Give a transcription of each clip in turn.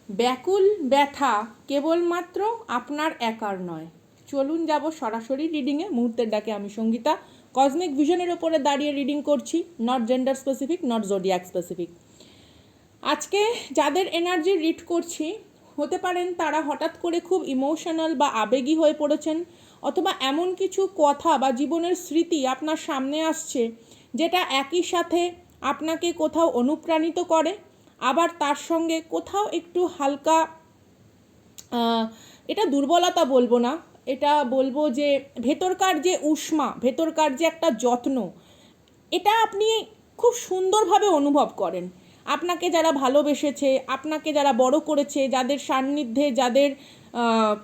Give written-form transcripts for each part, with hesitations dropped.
ব্যাকুল ব্যথা কেবলমাত্র আপনার একার নয়। চলুন যাব সরাসরি রিডিংয়ে। মুহূর্তের ডাকে আমি সঙ্গীতা কসমিক ভিশনের ওপরে দাঁড়িয়ে রিডিং করছি, not gender specific, not zodiac specific. আজকে যাদের এনার্জি রিড করছি, হতে পারেন তারা হঠাৎ করে খুব ইমোশনাল বা আবেগী হয়ে পড়েছেন, অথবা এমন কিছু কথা বা জীবনের স্মৃতি আপনার সামনে আসছে যেটা একই সাথে আপনাকে কোথাও অনুপ্রাণিত করে, আবার তার সঙ্গে কোথাও একটু হালকা, এটা দুর্বলতা বলবো না, এটা বলবো যে ভেতরকার যে উষ্মা, ভেতরকার যে একটা যত্ন, এটা আপনি খুব সুন্দরভাবে অনুভব করেন। আপনাকে যারা ভালোবেসেছে, আপনাকে যারা বড় করেছে, যাদের সান্নিধ্যে, যাদের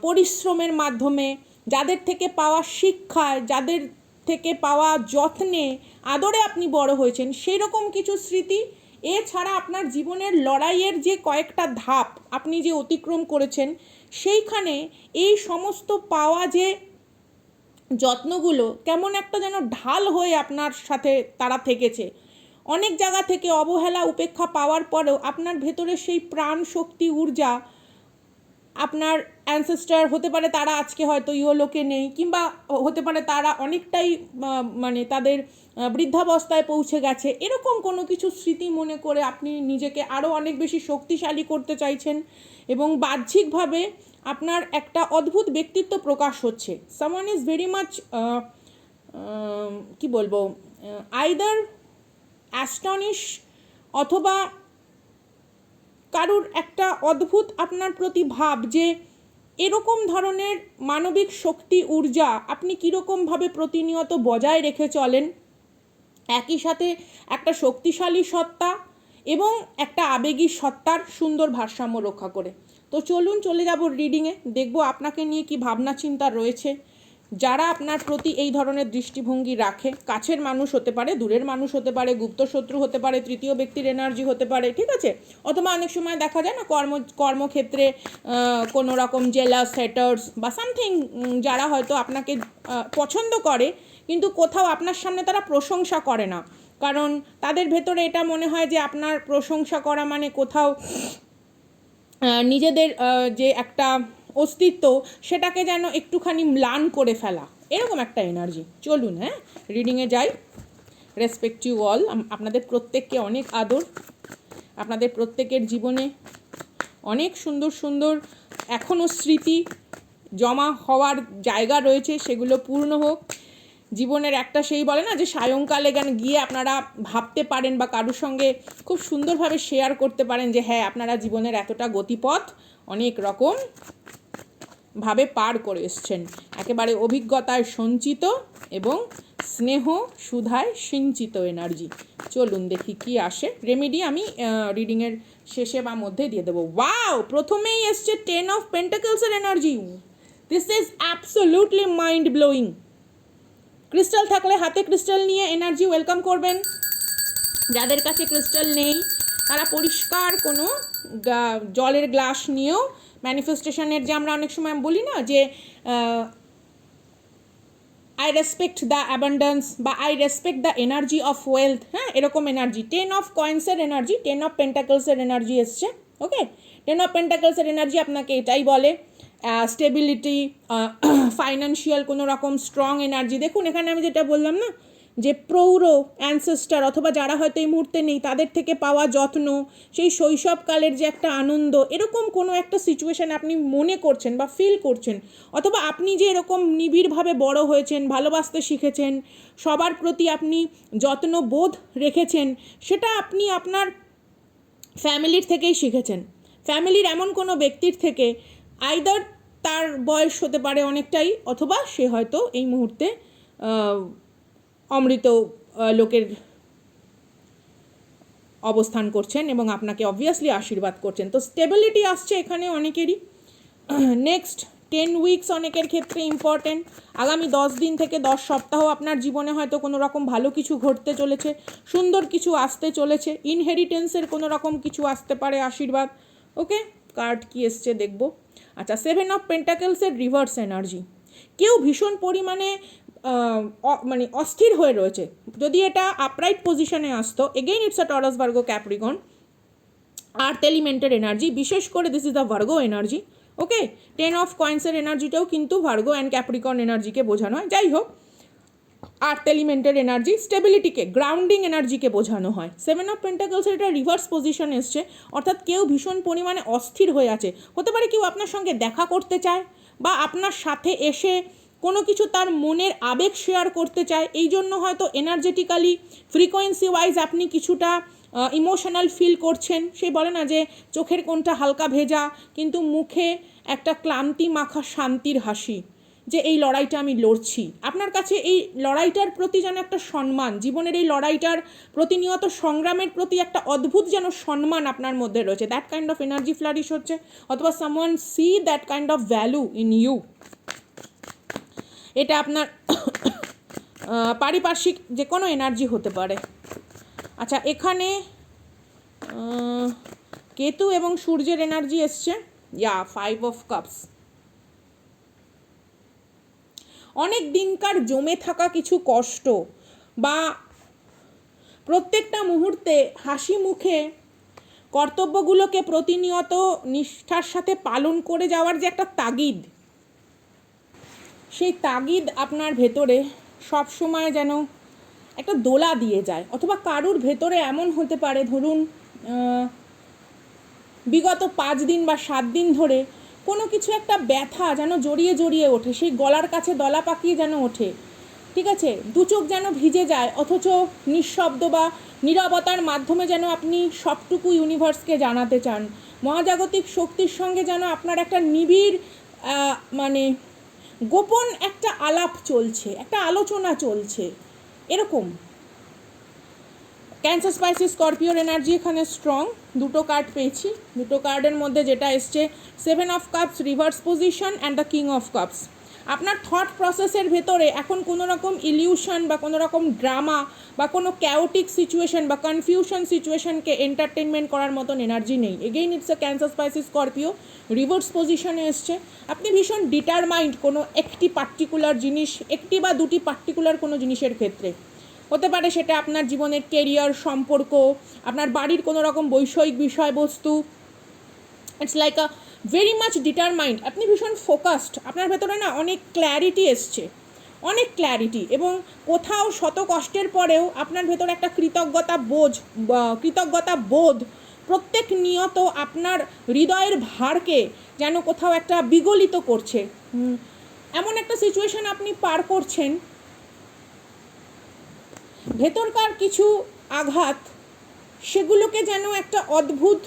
পরিশ্রমের মাধ্যমে, যাদের থেকে পাওয়া শিক্ষায়, যাদের থেকে পাওয়া যত্নে, আদরে আপনি বড় হয়েছেন, সেই রকম কিছু স্মৃতি। এছাড়া আপনার জীবনের লড়াইয়ের যে কয়েকটা ধাপ আপনি যে অতিক্রম করেছেন, সেইখানে এই সমস্ত পাওয়া যে যত্নগুলো কেমন একটা যেন ঢাল হয়ে আপনার সাথে তারা থেকেছে। অনেক জায়গা থেকে অবহেলা, উপেক্ষা পাওয়ার পরেও আপনার ভেতরে সেই প্রাণ, শক্তি, ঊর্জা, আপনার অ্যানসেস্টার হতে পারে তারা আজকে হয়তো ইহলোকে নেই, কিংবা হতে পারে তারা অনেকটাই মানে তাদের বৃদ্ধাবস্থায় পৌঁছে গেছে, এরকম কোনো কিছু স্মৃতি মনে করে আপনি নিজেকে আরও অনেক বেশি শক্তিশালী করতে চাইছেন, এবং বাহ্যিকভাবে আপনার একটা অদ্ভুত ব্যক্তিত্ব প্রকাশ হচ্ছে। সামওয়ান ইজ ভেরি মাচ, কি বলবো, আইদার অ্যাস্টনিশ, অথবা কারুর একটা অদ্ভুত আপনার প্রতি ভাব যে এরকম ধরনের মানবিক শক্তি, ঊর্জা আপনি কীরকমভাবে প্রতিনিয়ত বজায় রেখে চলেন, একই সাথে একটা শক্তিশালী সত্তা এবং একটা আবেগী সত্তার সুন্দর ভারসাম্য রক্ষা করে। তো চলুন চলে যাব রিডিংয়ে, দেখব আপনাকে নিয়ে কি ভাবনা চিন্তা রয়েছে। যারা আপনার প্রতি এই ধরনের দৃষ্টিভঙ্গি রাখে, কাছের মানুষ হতে পারে, দূরের মানুষ হতে পারে, গুপ্ত শত্রু হতে পারে, তৃতীয় ব্যক্তির এনার্জি হতে পারে, ঠিক আছে, অথবা অনেক সময় দেখা যায় না কর্মক্ষেত্রে কোনো রকম জেলাস, হেটার্স বা সামথিং, যারা হয়তো আপনাকে পছন্দ করে কিন্তু কোথাও আপনার সামনে তারা প্রশংসা করে না, কারণ তাদের ভেতরে এটা মনে হয় যে আপনার প্রশংসা করা মানে কোথাও নিজেদের যে একটা অস্তিত্ব, সেটাকে যেন একটুখানি ম্লান করে ফেলা, এরকম একটা এনার্জি। চলুন রিডিংয়ে যাই। রেসপেক্ট ইউ অল, আপনাদের প্রত্যেককে অনেক আদর। আপনাদের প্রত্যেকের জীবনে অনেক সুন্দর সুন্দর এখনও স্মৃতি জমা হওয়ার জায়গা রয়েছে, সেগুলো পূর্ণ হোক। জীবনের একটা সেই বলে না যে সায়ংকালে গিয়ে আপনারা ভাবতে পারেন বা কারোর সঙ্গে খুব সুন্দরভাবে শেয়ার করতে পারেন যে হ্যাঁ, আপনারা জীবনের এতটা গতিপথ অনেক রকম ভাবে পার করে এসছেন, একেবারে অভিজ্ঞতায় সঞ্চিত এবং স্নেহ সুধায় সিঞ্চিত এনার্জি। চলুন দেখি কি আসে। রেমেডি আমি রিডিংয়ের শেষে বা মধ্যে দিয়ে দেবো। ওয়াও, প্রথমেই এসছে 10 অফ পেন্টাকলসের energy. This is absolutely mind blowing. Crystal থাকলে হাতে ক্রিস্টাল নিয়ে এনার্জি ওয়েলকাম করবেন। যাদের কাছে ক্রিস্টাল নেই তারা পরিষ্কার কোনো জলের গ্লাস নিয়েও ম্যানিফেস্টেশনের, যে আমরা অনেক সময় বলি না যে আই রেসপেক্ট দ্য অ্যাবান্ডেন্স বা I respect the energy of wealth, এরকম এনার্জি। 10 অফ কয়েন্সের এনার্জি, 10 অফ পেন্টাকলসের এনার্জি এসছে। ওকে, 10 অফ পেন্টাকলসের এনার্জি আপনাকে এটাই বলে, স্টেবিলিটি, ফাইন্যান্সিয়াল কোনো রকম স্ট্রং এনার্জি। দেখুন এখানে আমি যেটা বললাম না, যে প্রৌঢ় অ্যানসেস্টার অথবা যারা হয়তো এই মুহূর্তে নেই, তাদের থেকে পাওয়া যত্ন, সেই শৈশবকালের যে একটা আনন্দ, এরকম কোনো একটা সিচুয়েশান আপনি মনে করছেন বা ফিল করছেন, অথবা আপনি যে এরকম নিবিড়ভাবে বড় হয়েছেন, ভালোবাসতে শিখেছেন, সবার প্রতি আপনি যত্নবোধ রেখেছেন, সেটা আপনি আপনার ফ্যামিলির থেকেই শিখেছেন। ফ্যামিলির এমন কোনো ব্যক্তির থেকে, আইদার তার বয়স হতে পারে অনেকটাই, অথবা সে হয়তো এই মুহূর্তে অমৃত লোকের অবস্থান করছেন এবং আপনাকে অবভিয়াসলি আশীর্বাদ করছেন। তো স্টেবিলিটি আসছে এখানে অনেকেরই। নেক্সট 10 উইকস অনেকের ক্ষেত্রে ইম্পর্টেন্ট। আগামী 10 দিন থেকে 10 সপ্তাহ আপনার জীবনে হয়তো কোনো রকম ভালো কিছু ঘটতে চলেছে, সুন্দর কিছু আসতে চলেছে, ইনহেরিটেন্সের কোনো রকম কিছু আসতে পারে, আশীর্বাদ। ওকে, কার্ড কি এসছে দেখব। আচ্ছা, 7 অফ পেন্টাকলসের রিভার্স এনার্জি। কেউ ভীষণ পরিমাণে মানে অস্থির হয়ে রয়েছে। যদি এটা আপরাইট পজিশনে আসতো, again it's a Taurus Virgo Capricorn, earth এলিমেন্টের এনার্জি, বিশেষ করে this is the Virgo energy. Okay, 10 of কয়েন্সের এনার্জিটাও কিন্তু ভার্গো অ্যান্ড ক্যাপ্রিকর্ন এনার্জিকে বোঝানো হয়। যাই হোক, আর্থ এলিমেন্টের এনার্জি স্টেবিলিটিকে, গ্রাউন্ডিং এনার্জিকে বোঝানো হয়। 7 অফ পেন্টাকলসের এটা রিভার্স পজিশন এসছে, অর্থাৎ কেউ ভীষণ পরিমাণে অস্থির হয়ে আছে। হতে পারে কেউ আপনার সঙ্গে দেখা করতে চায় বা আপনার সাথে এসে কোনো কিছু তার মনের আবেগ শেয়ার করতে চায়, এই জন্য হয়তো এনার্জেটিক্যালি ফ্রিকোয়েন্সি ওয়াইজ আপনি কিছুটা ইমোশনাল ফিল করছেন। সেই বলে না যে চোখের কোণটা হালকা ভেজা কিন্তু মুখে একটা ক্লান্তি মাখা শান্তির হাসি, যে এই লড়াইটা আমি লড়ছি। আপনার কাছে এই লড়াইটার প্রতি যেন একটা সম্মান, জীবনের এই লড়াইটার প্রতিনিয়ত সংগ্রামের প্রতি একটা অদ্ভুত যেন সম্মান আপনার মধ্যে রয়েছে, that kind of energy flourish হচ্ছে, অথবা someone see that kind of value in you. এটা আপনার পারিপার্শ্বিক যে কোনো এনার্জি হতে পারে। আচ্ছা, এখানে কেতু এবং সূর্যের এনার্জি এসছে, 5 অফ কাপস। অনেক দিনকার জমে থাকা কিছু কষ্ট বা প্রত্যেকটা মুহূর্তে হাসি মুখে কর্তব্যগুলোকে প্রতিনিয়ত নিষ্ঠার সাথে পালন করে যাওয়ার যে একটা তাগিদ, সেই তাগিদ আপনার ভেতরে সব সময় যেন একটা দোলা দিয়ে যায়। অথবা কারুর ভেতরে এমন হতে পারে, ধরুন বিগত 5 দিন বা 7 দিন ধরে কোনো কিছু একটা ব্যথা যেন জড়িয়ে জড়িয়ে ওঠে, সেই গলার কাছে দলা পাকিয়ে যেন ওঠে, ঠিক আছে, দু চোখ যেন ভিজে যায়, অথচ নিঃশব্দ বা নীরবতার মাধ্যমে যেন আপনি সবটুকু ইউনিভার্সকে জানাতে চান। মহাজাগতিক শক্তির সঙ্গে যেন আপনার একটা নিবিড় মানে গোপন একটা আলাপ চলছে, একটা আলোচনা চলছে, এরকম। ক্যান্সার স্পাইসিস স্করপিওর এনার্জি এখানে স্ট্রং। দুটো কার্ড পেয়েছি, দুটো কার্ডের মধ্যে যেটা এসছে 7 of cups reverse position and the king of cups. আপনার থট প্রসেসের ভেতরে এখন কোনো রকম ইলিউশন বা কোনো রকম ড্রামা বা কোনো ক্যাওটিক সিচুয়েশন বা কনফিউশন সিচুয়েশনকে এন্টারটেনমেন্ট করার মতন এনার্জি নেই। Again it's a Cancer Pisces Scorpio, reverse পজিশনে এসছে। আপনি ভীষণ ডিটারমাইন্ড কোনো একটি পার্টিকুলার জিনিস, একটি বা দুটি পার্টিকুলার কোনো জিনিসের ক্ষেত্রে। হতে পারে সেটা আপনার জীবনের কেরিয়ার, সম্পর্ক, আপনার বাড়ির কোনো রকম বৈষয়িক বিষয়বস্তু। It's like a very much determined, আপনি ভীষণ ফোকাসড, আপনার ভেতরে না অনেক ক্ল্যারিটি এসছে, অনেক ক্ল্যারিটি, এবং কোথাও শত কষ্টের পরেও আপনার ভেতরে একটা কৃতজ্ঞতা বোধ প্রত্যেক নিয়ত আপনার হৃদয়ের ভারকে যেন কোথাও একটা বিগলিত করছে। এমন একটা সিচুয়েশন আপনি পার করছেন, ভেতরকার কিছু আঘাত সেগুলোকে যেন একটা অদ্ভুত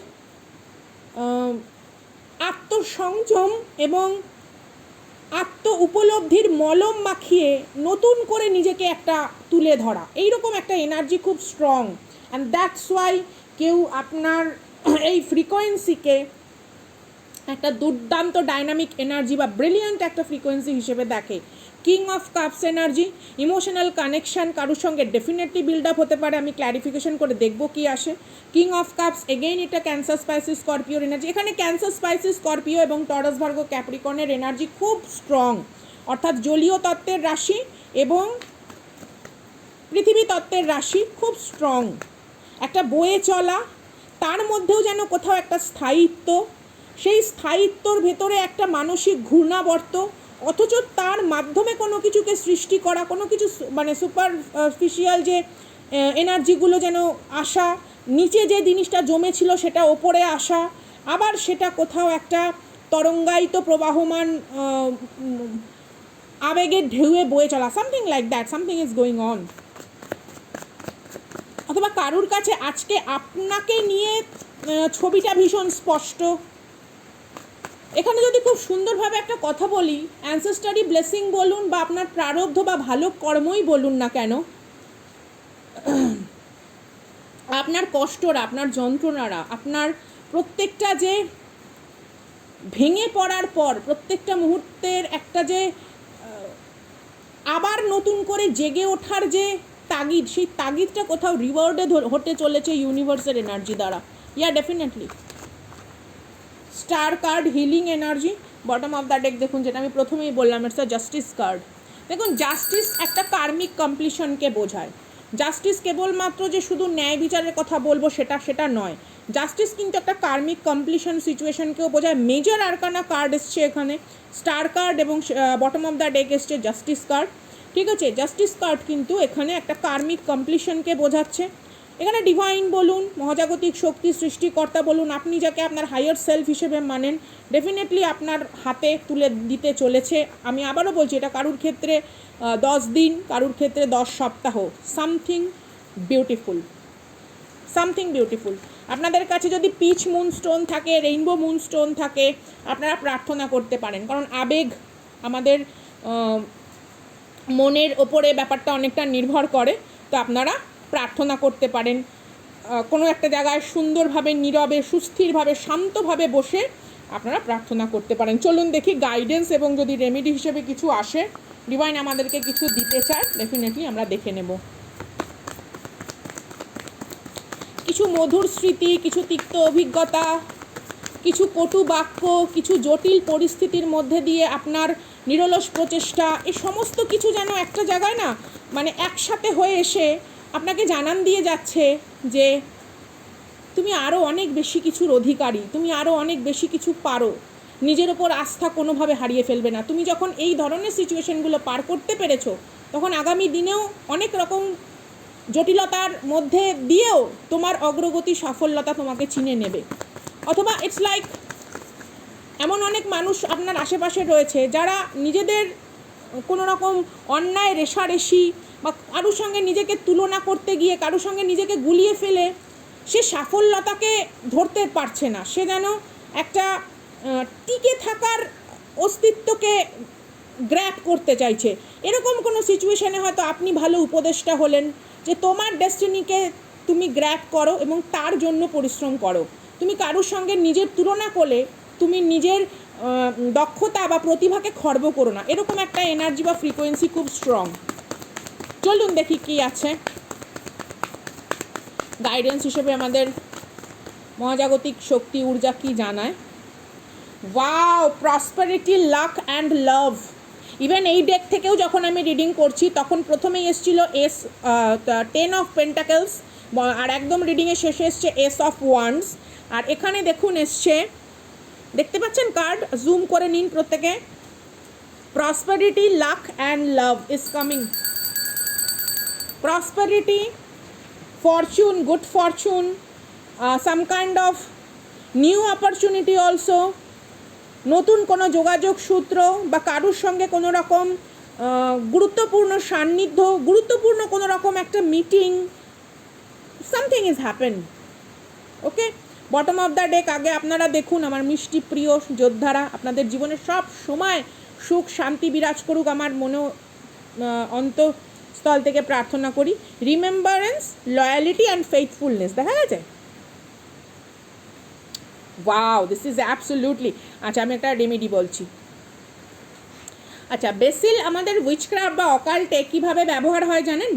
আত্মসংযম এবং আত্ম উপলব্ধির মলম মাখিয়ে নতুন করে নিজেকে একটা তুলে ধরা, এইরকম একটা এনার্জি খুব স্ট্রং। অ্যান্ড দ্যাটস ওয়াই কেউ আপনার এই ফ্রিকোয়েন্সিকে একটা দুর্দান্ত ডাইনামিক এনার্জি বা ব্রিলিয়ান্ট একটা ফ্রিকোয়েন্সি হিসেবে দেখে। King of cups energy, emotional connection কারোর সঙ্গে ডেফিনেটলি বিল্ড আপ হতে পারে, আমি ক্ল্যারিফিকেশন করে দেখবো কি আসে। কিং অফ কাপস এগেইন এটা ক্যান্সার স্পাইসিস স্করপিওর এনার্জি। এখানে ক্যান্সার স্পাইসিস স্করপিও এবং টরাস ভার্গো ক্যাপ্রিকর্নের এনার্জি খুব স্ট্রং, অর্থাৎ জলীয় তত্ত্বের রাশি এবং পৃথিবী তত্ত্বের রাশি খুব স্ট্রং, একটা বয়ে চলা, তার মধ্যেও যেন কোথাও একটা স্থায়িত্ব, সেই স্থায়িত্বর ভেতরে একটা মানসিক ঘূর্ণাবর্ত, অথচ তার মাধ্যমে কোনো কিছুকে সৃষ্টি করা, কোনো কিছু মানে সুপারফিশিয়াল যে এনার্জিগুলো যেন আসা, নিচে যে জিনিসটা জমেছিল সেটা ওপরে আসা, আবার সেটা কোথাও একটা তরঙ্গায়িত প্রবাহমান আবেগের ঢেউয়ে বয়ে চলা, something like that, something is going on. অথবা কারুর কাছে আজকে আপনাকে নিয়ে ছবিটা ভীষণ স্পষ্ট। এখানে যদি খুব সুন্দরভাবে একটা কথা বলি, অ্যানসেস্টারি ব্লেসিং বলুন বা আপনার প্রারব্ধ বা ভালো কর্মই বলুন না কেন, আপনার কষ্টরা, আপনার যন্ত্রণারা, আপনার প্রত্যেকটা যে ভেঙে পড়ার পর প্রত্যেকটা মুহূর্তের একটা যে আবার নতুন করে জেগে ওঠার যে তাগিদ, সেই তাগিদটা কোথাও রিওয়ার্ডে হতে চলেছে ইউনিভার্সের এনার্জি দ্বারা। ইয়া definitely. Star card, healing energy, bottom of the deck দেখুন, যেটা আমি প্রথমেই বললাম, ইটস আ জাস্টিস কার্ড। দেখুন, জাস্টিস একটা কার্মিক কমপ্লিশনকে বোঝায়। জাস্টিস কেবলমাত্র যে শুধু ন্যায় বিচারের কথা বলবো সেটা নয়, জাস্টিস কিন্তু একটা কার্মিক কমপ্লিশন সিচুয়েশনকেও বোঝায়। মেজর আরকানা কার্ড এসছে এখানে, স্টার কার্ড, এবং বটম অফ দ্য ডেক এসছে জাস্টিস কার্ড। ঠিক আছে, জাস্টিস কার্ড কিন্তু এখানে একটা কার্মিক কমপ্লিশনকে বোঝাচ্ছে। এখানে ডিভাইন বলুন, মহাজাগতিক শক্তি, সৃষ্টিকর্তা বলুন, আপনি যাকে আপনার হায়ার সেলফ হিসেবে মানেন, ডেফিনেটলি আপনার হাতে তুলে দিতে চলেছে। আমি আবারও বলছি, এটা কারুর ক্ষেত্রে 10 দিন, কারুর ক্ষেত্রে 10 সপ্তাহ। Something beautiful, something beautiful. আপনাদের কাছে যদি পিচ মুনস্টোন থাকে, রেইনবো মুনস্টোন থাকে, আপনারা প্রার্থনা করতে পারেন, কারণ আবেগ আমাদের মনের ওপরে ব্যাপারটা অনেকটা নির্ভর করে। তো আপনারা প্রার্থনা করতে পারেন কোনো একটা জায়গায় সুন্দরভাবে, নীরবে, সুস্থিরভাবে, শান্তভাবে বসে আপনারা প্রার্থনা করতে পারেন। চলুন দেখি গাইডেন্স এবং যদি রেমেডি হিসেবে কিছু আসে, ডিভাইন আমাদেরকে কিছু দিতে চায়, ডেফিনেটলি আমরা দেখে নেব। কিছু মধুর স্মৃতি, কিছু তিক্ত অভিজ্ঞতা, কিছু কটু বাক্য, কিছু জটিল পরিস্থিতির মধ্যে দিয়ে আপনার নিরলস প্রচেষ্টা, এই সমস্ত কিছু যেন একটা জায়গায় না মানে একসাথে হয়ে এসে আপনাকে জানান দিয়ে যাচ্ছে যে তুমি আরও অনেক বেশি কিছুর অধিকারী, তুমি আরও অনেক বেশি কিছু পারো, নিজের ওপর আস্থা কোনোভাবে হারিয়ে ফেলবে না। তুমি যখন এই ধরনের সিচুয়েশনগুলো পার করতে পেরেছো, তখন আগামী দিনেও অনেক রকম জটিলতার মধ্যে দিয়েও তোমার অগ্রগতি, সাফল্যতা তোমাকে চিনে নেবে। অথবা ইটস লাইক এমন অনেক মানুষ আপনার আশেপাশে রয়েছে যারা নিজেদের কোনো রকম অন্যায় রেষারেষি বা কারোর সঙ্গে নিজেকে তুলনা করতে গিয়ে কারোর সঙ্গে নিজেকে গুলিয়ে ফেলে সে সাফল্যতাকে ধরতে পারছে না। সে যেন একটা টিকে থাকার অস্তিত্বকে গ্র্যাব করতে চাইছে। এরকম কোনো সিচুয়েশানে হয়তো আপনি ভালো উপদেষ্টা হলেন যে তোমার ডেস্টিনিকে তুমি গ্র্যাব করো এবং তার জন্য পরিশ্রম করো। তুমি কারোর সঙ্গে নিজের তুলনা করলে তুমি নিজের দক্ষতা বা প্রতিভাকে খর্ব করো না। এরকম একটা এনার্জি বা ফ্রিকোয়েন্সি খুব স্ট্রং। চলুন দেখি কি আছে গাইডেন্স হিসেবে আমাদের মহাজাগতিক শক্তি ঊর্জা কি জানায়। Wow, prosperity, luck and love. Even এই ডেক থেকেও যখন আমি রিডিং করছি তখন প্রথমেই এসেছিল 10 অফ পেন্টাকেলস, আর একদম রিডিংয়ে শেষে এসছে এস অফ ওয়ান্ডস। আর এখানে দেখুন এসছে, দেখতে পাচ্ছেন কার্ড, জুম করে নিন প্রত্যেকে। Prosperity, luck and love is coming. Prosperity, Fortune, good Fortune, some kind of new opportunity also, নতুন কোনো যোগাযোগ সূত্র বা কারুর সঙ্গে কোনো রকম গুরুত্বপূর্ণ সান্নিধ্য, গুরুত্বপূর্ণ কোনো রকম একটা meeting, something is happen. Okay, bottom of the deck আগে আপনারা দেখুন। আমার মিষ্টি প্রিয় যোদ্ধারা, আপনাদের জীবনে সব সময় সুখ শান্তি বিরাজ করুক, আমার মনে অন্তঃস্থল থেকে প্রার্থনা করি। রিমেম্বারেন্স, লয়ালিটি অ্যান্ড ফেইথফুলনেস দেখা গেছে। Wow, this is absolutely. আচ্ছা, আমি একটা রেমেডি বলছি। আচ্ছা, বেসিল আমাদের উইচক্রাফট বা অকাল্টে কীভাবে ব্যবহার হয় জানেন?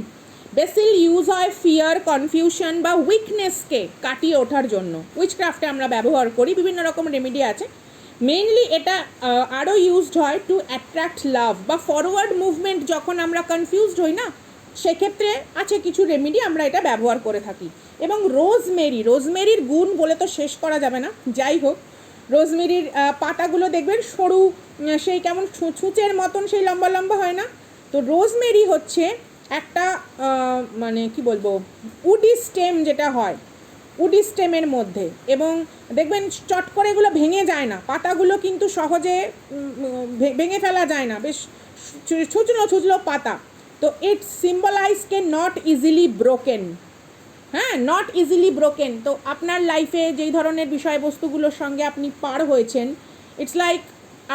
বেসিল ইউজ হয় ফিয়ার, কনফিউশন বা উইকনেসকে কাটিয়ে ওঠার জন্য। উইচক্রাফটে আমরা ব্যবহার করি, বিভিন্ন রকম রেমেডি আছে। মেইনলি এটা আরও ইউজড হয় টু অ্যাট্রাক্ট লাভ বা ফরওয়ার্ড মুভমেন্ট। যখন আমরা কনফিউজড হই না, সেক্ষেত্রে আছে কিছু রেমেডি আমরা এটা ব্যবহার করে থাকি। এবং রোজমেরি, রোজমেরির গুণ বলে তো শেষ করা যাবে না। যাই হোক, রোজমেরির পাতাগুলো দেখবেন সরু, সেই কেমন ছুঁচের মতন সেই লম্বা লম্বা হয় না? তো রোজমেরি হচ্ছে একটা মানে কি বলবো, উডি স্টেম যেটা হয়, উডি স্টেমের মধ্যে, এবং দেখবেন চট করে এগুলো ভেঙে যায় না, পাতাগুলো কিন্তু সহজে ভেঙে ফেলা যায় না, বেশ ছুচলো ছুচলো পাতা। তো ইট সিম্বলাইজ কে নট ইজিলি ব্রোকেন। হ্যাঁ, নট ইজিলি ব্রোকেন। তো আপনার লাইফে যেই ধরনের বিষয়বস্তুগুলোর সঙ্গে আপনি পার হয়েছেন, ইটস লাইক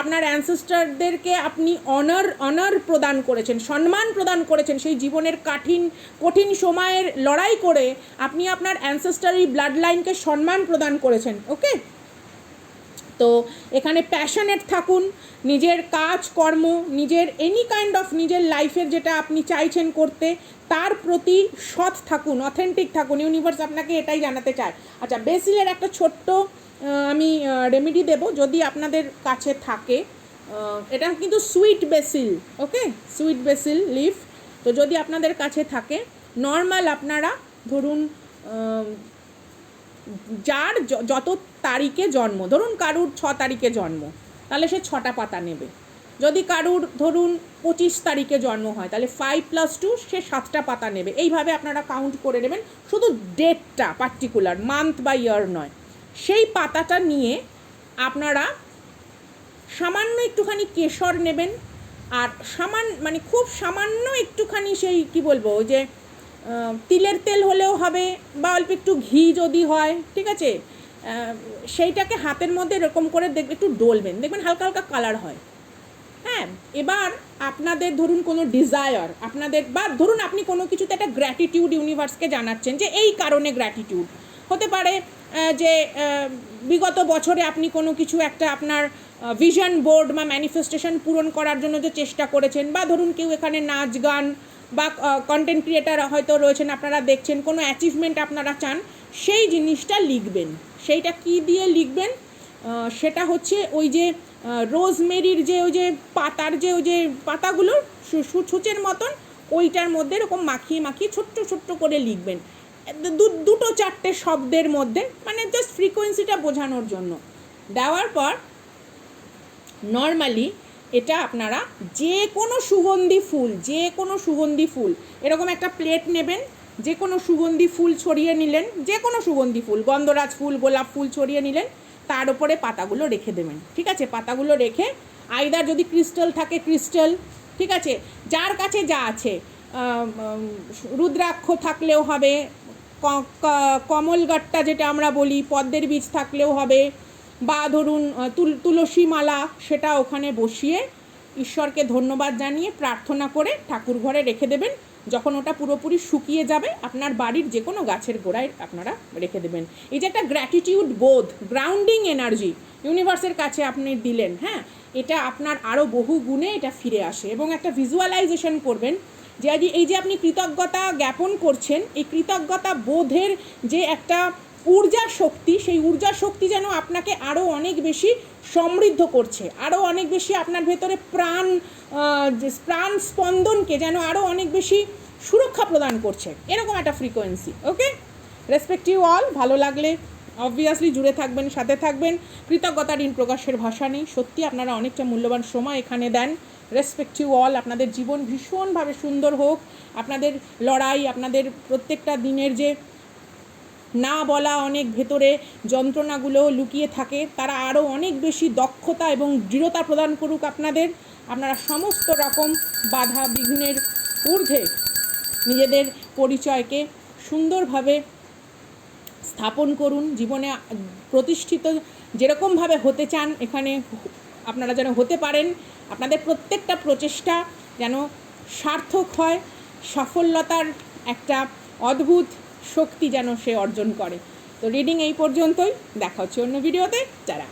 আপনার অ্যানসেস্টারদেরকে আপনি অনার প্রদান করেছেন, সম্মান প্রদান করেছেন। সেই জীবনের কঠিন সময়ের লড়াই করে আপনি আপনার অ্যানসেস্টারি ব্লাড লাইনকে সম্মান প্রদান করেছেন। ওকে, তো এখানে প্যাশনেট থাকুন, নিজের কাজ কর্ম, নিজের এনি কাইন্ড অফ নিজের লাইফের যেটা আপনি চাইছেন করতে, তার প্রতি সৎ থাকুন, অথেন্টিক থাকুন। ইউনিভার্স আপনাকে এটাই জানাতে চায়। আচ্ছা, বেসিলের একটা ছোট্ট আমি রেমেডি দেব, যদি আপনাদের কাছে থাকে। এটা কিন্তু সুইট বেসিল, ওকে, সুইট বেসিল লিফ। তো যদি আপনাদের কাছে থাকে, নর্মাল আপনারা ধরুন যার যত তারিখে জন্ম, ধরুন কারুর 6 তারিখে জন্ম, তাহলে সে 6টা পাতা নেবে। যদি কারুর ধরুন 25 তারিখে জন্ম হয়, তাহলে 5 + 2 সে 7টা পাতা নেবে। এইভাবে আপনারা কাউন্ট করে নেবেন, শুধু ডেটটা পার্টিকুলার, মান্থ বা ইয়ার নয়। সেই পাতাটা নিয়ে আপনারা সামান্য একটুখানি কেশর নেবেন, আর মানে খুব সামান্য একটুখানি সেই কী বলবো, যে তিলের তেল হলেও হবে, বা অল্প একটু ঘি যদি হয়, ঠিক আছে, সেইটাকে হাতের মধ্যে এরকম করে একটু ডলবেন, দেখবেন হালকা হালকা কালার হয়। হ্যাঁ, এবার আপনাদের ধরুন কোনো ডিজায়ার আপনাদের, বা ধরুন আপনি কোনো কিছুতে একটা গ্র্যাটিটিউড ইউনিভার্সকে জানাচ্ছেন, যে এই কারণে গ্র্যাটিটিউড হতে পারে, যে বিগত বছরে আপনি কোনো কিছু একটা আপনার ভিশন বোর্ড বা ম্যানিফেস্টেশন পূরণ করার জন্য যে চেষ্টা করেছেন, বা ধরুন কেউ এখানে নাচ গান বা কন্টেন্ট ক্রিয়েটার হয়তো রয়েছেন, আপনারা দেখছেন কোনো অ্যাচিভমেন্ট আপনারা চান, সেই জিনিসটা লিখবেন। সেইটা কি দিয়ে লিখবেন? সেটা হচ্ছে ওই যে রোজমেরির যে ওই যে পাতার যে ওই যে পাতাগুলো সূচের মতন, ওইটার মধ্যে এরকম মাখিয়ে মাখিয়ে ছোট্ট ছোট্ট করে লিখবেন, 2-4টে শব্দের মধ্যে, মানে জাস্ট ফ্রিকোয়েন্সিটা বোঝানোর জন্য। দেওয়ার পর নর্মালি এটা আপনারা যে কোনো সুগন্ধি ফুল এরকম একটা প্লেট নেবেন, যে কোনো সুগন্ধি ফুল ছড়িয়ে নিলেন, যে কোনো সুগন্ধি ফুল, গন্ধরাজ ফুল, গোলাপ ফুল ছড়িয়ে নিলেন, তার উপরে পাতাগুলো রেখে দেবেন। ঠিক আছে, পাতাগুলো রেখে আইদার যদি ক্রিস্টাল থাকে ক্রিস্টাল, ঠিক আছে, যার কাছে যা আছে, রুদ্রাক্ষ থাকলেও হবে, কমলগাট্টা যেটা আমরা বলি, পদ্মের বীজ থাকলেও হবে, বা ধরুন তুলসী মালা, সেটা ওখানে বসিয়ে ঈশ্বরকে ধন্যবাদ জানিয়ে প্রার্থনা করে ঠাকুর ঘরে রেখে দেবেন। যখন ওটা পুরোপুরি শুকিয়ে যাবে, আপনার বাড়ির যে কোনো গাছের গোড়ায় আপনারা রেখে দেবেন। এই যে একটা গ্র্যাটিটিউড বোধ, গ্রাউন্ডিং এনার্জি ইউনিভার্সের কাছে আপনি দিলেন, হ্যাঁ, এটা আপনার আরও বহু গুণে এটা ফিরে আসে। এবং একটা ভিজুয়ালাইজেশন করবেন, যে এই যে আপনি কৃতজ্ঞতা জ্ঞাপন করছেন, এই কৃতজ্ঞতা বোধের যে একটা ঊর্জা শক্তি, সেই ঊর্জা শক্তি যেন আপনাকে আরও অনেক বেশি সমৃদ্ধ করছে, আরও অনেক বেশি আপনার ভেতরে প্রাণ স্পন্দনকে যেন আরও অনেক বেশি সুরক্ষা প্রদান করছে, এরকম একটা frequency. Okay, respect you all. ভালো লাগলে অবভিয়াসলি জুড়ে থাকবেন, সাথে থাকবেন। কৃতজ্ঞতা ঋণ প্রকাশের ভাষা নেই, সত্যি আপনারা অনেকটা মূল্যবান সময় এখানে দেন। Respect you all. আপনাদের জীবন ভীষণভাবে সুন্দর হোক, আপনাদের লড়াই, আপনাদের প্রত্যেকটা দিনের যে না বলা অনেক ভেতরে যন্ত্রণাগুলো লুকিয়ে থাকে, তারা আরও অনেক বেশি দক্ষতা এবং দৃঢ়তা প্রদান করুক আপনারা সমস্ত রকম বাধা বিঘ্নের ঊর্ধ্বে নিজেদের পরিচয়কে সুন্দরভাবে স্থাপন করুন, জীবনে প্রতিষ্ঠিত যেরকমভাবে হতে চান এখানে আপনারা যেন হতে পারেন। আপনাদের প্রত্যেকটা প্রচেষ্টা যেন সার্থক হয়, সাফল্যতার একটা অদ্ভুত শক্তি যেন সে অর্জন করে। তো রিডিং এই পর্যন্তই, দেখা হচ্ছে অন্য ভিডিওতে। যারা